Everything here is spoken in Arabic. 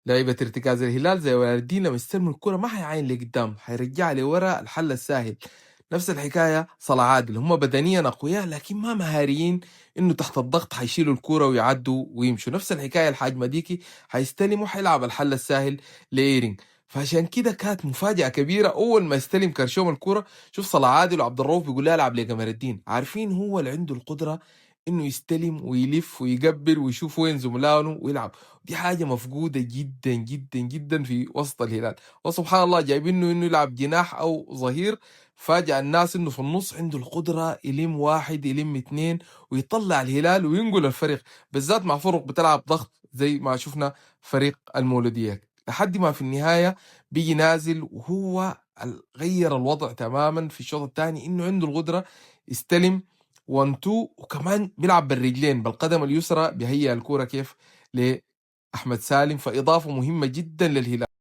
لعيبة ارتكاز الهلال زي ولاد الدين لما يستلموا الكرة ما حيعاين لقدام، حيرجع لورا الحل الساهل. نفس الحكاية صلاح عادل، هم بدنيا أقوياء لكن ما مهاريين إنه تحت الضغط حيشيلوا الكرة ويعدوا ويمشوا. نفس الحكاية الحاج مديكي، حيستلموا حيلعب الحل الساهل لإيرينج. فعشان كده كانت مفاجأة كبيرة أول ما استلم كرشوم الكرة. شوف صلاح عادل وعبد الرؤوف بيقول لها العب لقمر الدين، عارفين هو اللي عنده القدرة إنه يستلم ويلف ويقبل ويشوف وين زملائه ويلعب. دي حاجة مفقودة جدا جدا جدا في وسط الهلال. وسبحان الله جايبينه انه يلعب جناح او ظهير، فاجأ الناس انه في النص عنده القدرة يلم واحد يلم اتنين ويطلع الهلال وينقل الفريق، بالذات مع فرق بتلعب ضغط زي ما شفنا فريق المولودية. لحد ما في النهاية بيجي نازل وهو غير الوضع تماما في الشوط الثاني، انه عنده القدرة يستلم 1 2 وكمان بيلعب بالرجلين بالقدم اليسرى بيهيئ الكورة كيف لأحمد سالم، فإضافة مهمة جدا للهلال.